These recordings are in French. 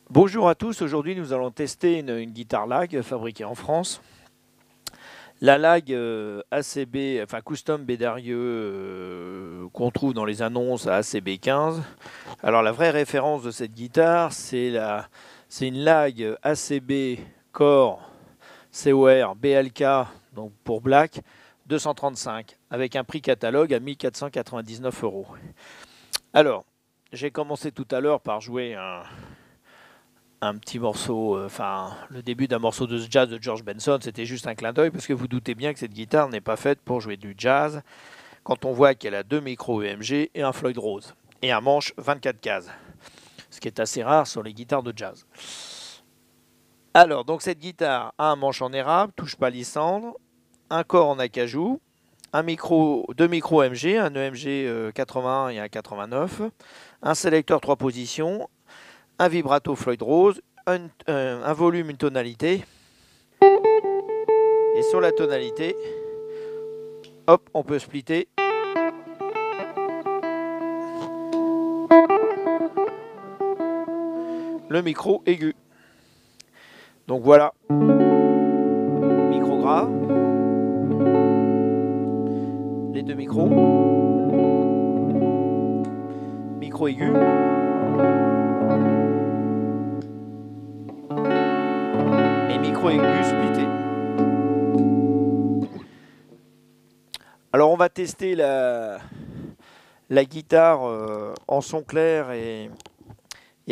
Bonjour à tous, aujourd'hui nous allons tester une guitare lag fabriquée en France. La lag ACB, enfin Custom Bédarieux qu'on trouve dans les annonces à ACB 15. Alors la vraie référence de cette guitare, c'est une lag ACB Core COR BLK, donc pour Black, 235, avec un prix catalogue à 1499 €. Alors, j'ai commencé tout à l'heure par jouer un petit morceau, le début d'un morceau de jazz de George Benson. C'était juste un clin d'œil parce que vous doutez bien que cette guitare n'est pas faite pour jouer du jazz quand on voit qu'elle a 2 micros EMG et un Floyd Rose et un manche 24 cases, ce qui est assez rare sur les guitares de jazz. Alors, donc cette guitare a un manche en érable, touche palissandre, un corps en acajou, deux micros EMG, un EMG 81 et un 89, un sélecteur 3 positions, un vibrato Floyd Rose, un volume, une tonalité. Et sur la tonalité, hop, on peut splitter. Le micro aigu. Donc voilà. Micro grave. Les deux micros. Micro aigu. Micro aigu splitté. Alors on va tester la guitare en son clair et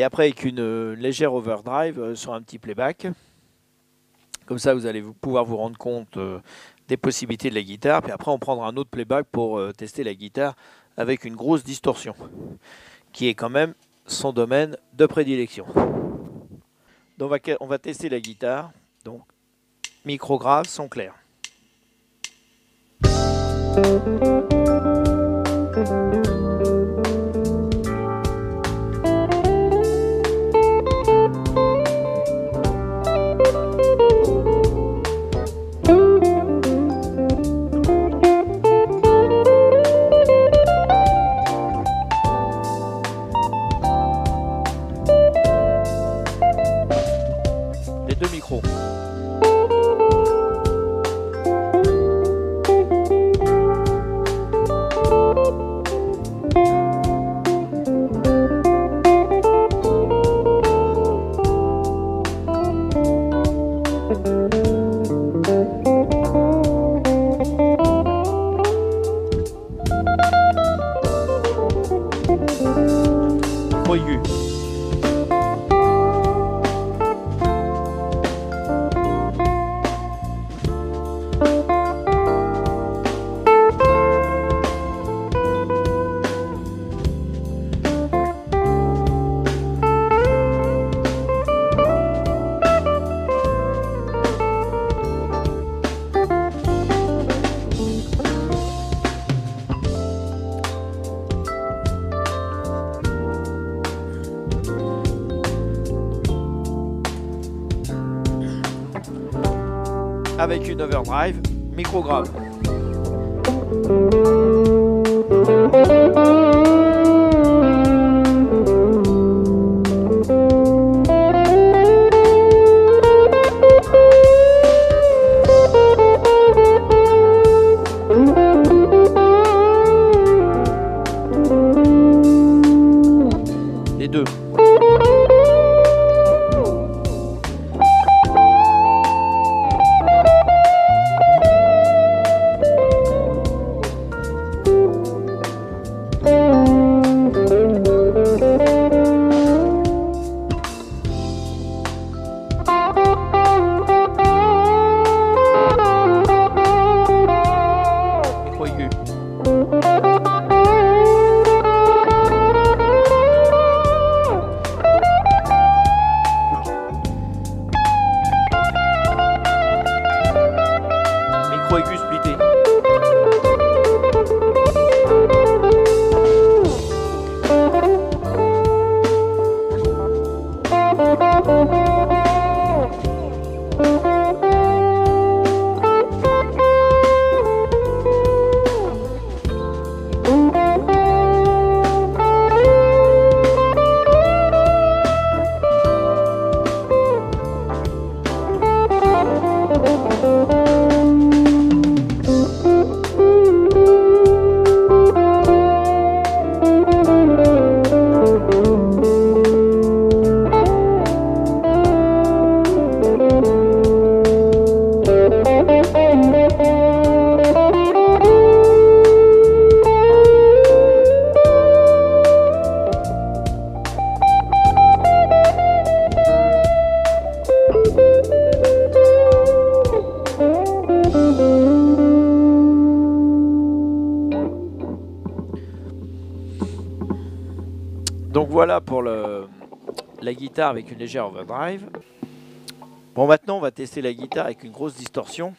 après avec une légère overdrive sur un petit playback. Comme ça vous allez pouvoir vous rendre compte des possibilités de la guitare. Puis après on prendra un autre playback pour tester la guitare avec une grosse distorsion, qui est quand même son domaine de prédilection. Donc on va tester la guitare. Donc, micro grave, son clair. Les deux micros. Micro aigu. Avec une overdrive, micro grave. Les deux. Donc voilà pour la guitare avec une légère overdrive. Bon, maintenant on va tester la guitare avec une grosse distorsion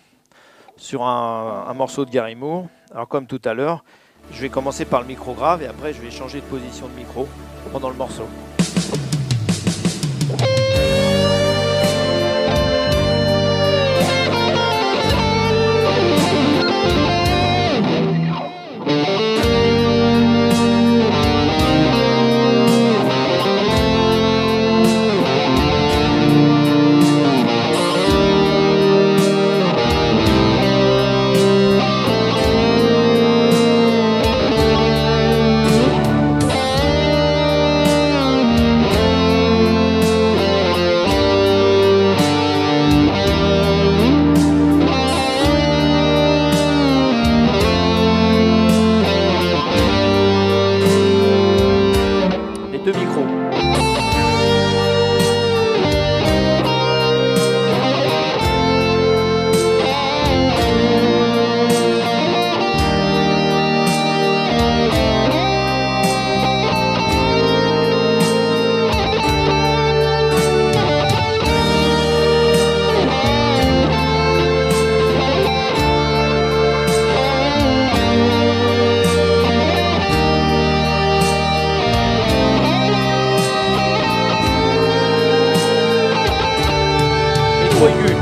sur un morceau de Gary Moore. Alors comme tout à l'heure, je vais commencer par le micro grave et après je vais changer de position de micro pendant le morceau. Deux micros. Aigu.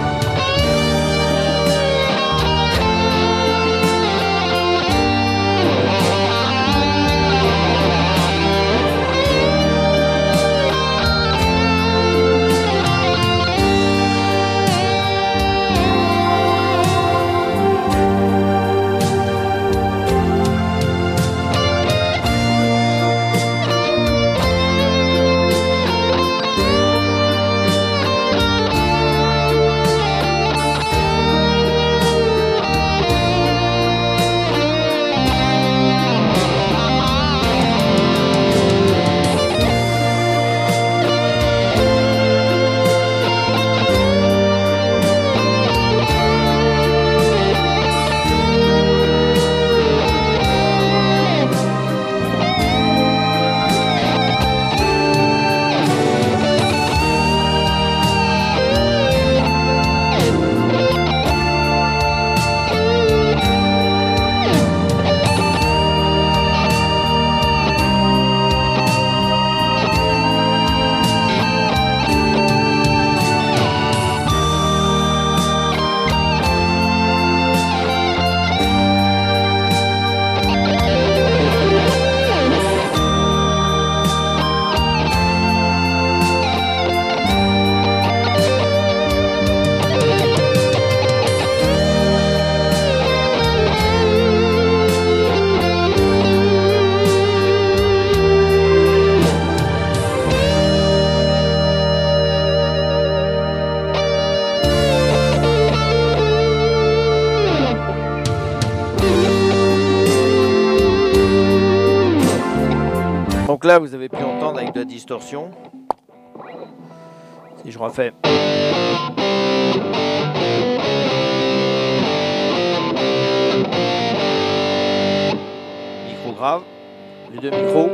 Donc là, vous avez pu entendre avec de la distorsion. Si je refais. Micro grave, les deux micros.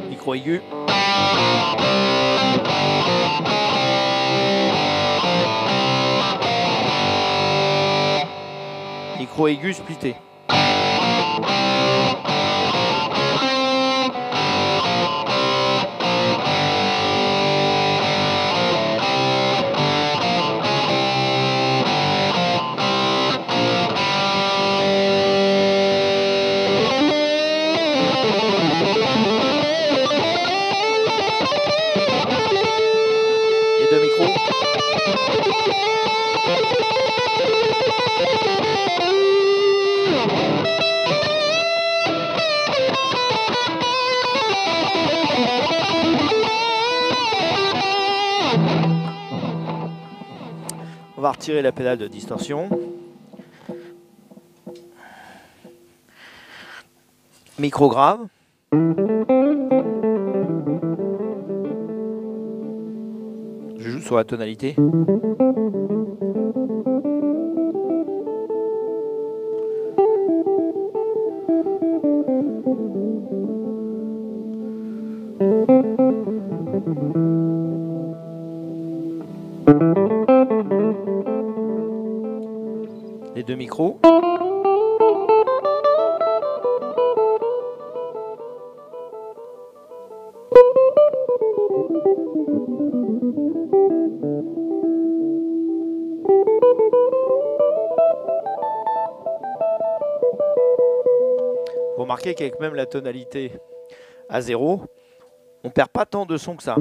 Micro aigu. Micro aigu splitté. Et deux micros. On va retirer la pédale de distorsion. Micro grave. Je joue sur la tonalité. les deux micros. Vous remarquez qu'avec même la tonalité à 0, on perd pas tant de son que ça.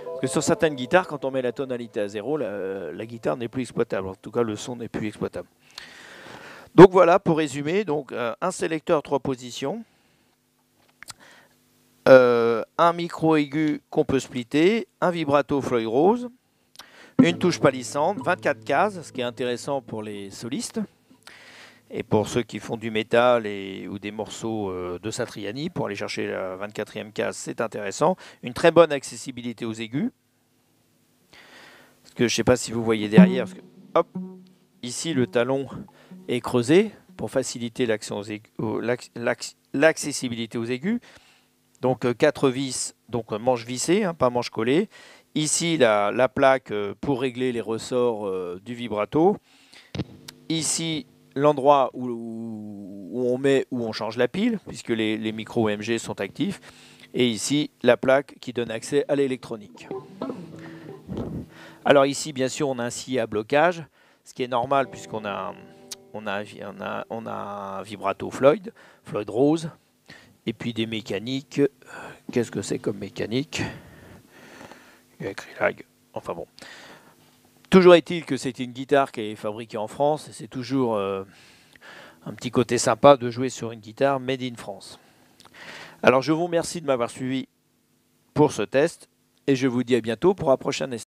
Parce que sur certaines guitares, quand on met la tonalité à 0, la guitare n'est plus exploitable. En tout cas, le son n'est plus exploitable. Donc voilà, pour résumer, donc, un sélecteur 3 positions, un micro aigu qu'on peut splitter, un vibrato Floyd Rose, une touche palissante, 24 cases, ce qui est intéressant pour les solistes et pour ceux qui font du métal ou des morceaux de Satriani, pour aller chercher la 24e case, c'est intéressant. Une très bonne accessibilité aux aigus, parce que je ne sais pas si vous voyez derrière, parce que, hop, ici le talon est creusé pour faciliter l'accessibilité aux aigus. Donc 4 vis, donc manche vissée, hein, pas manche collée. Ici la plaque pour régler les ressorts du vibrato. Ici l'endroit où on change la pile, puisque les micros OMG sont actifs. Et ici la plaque qui donne accès à l'électronique. Alors ici bien sûr on a un sillet à blocage, ce qui est normal puisqu'on a un vibrato Floyd Rose, et puis des mécaniques. Qu'est-ce que c'est comme mécanique? Il y a écrit lag. Enfin bon. Toujours est-il que c'est une guitare qui est fabriquée en France, et c'est toujours un petit côté sympa de jouer sur une guitare made in France. Alors je vous remercie de m'avoir suivi pour ce test, et je vous dis à bientôt pour un prochain essai.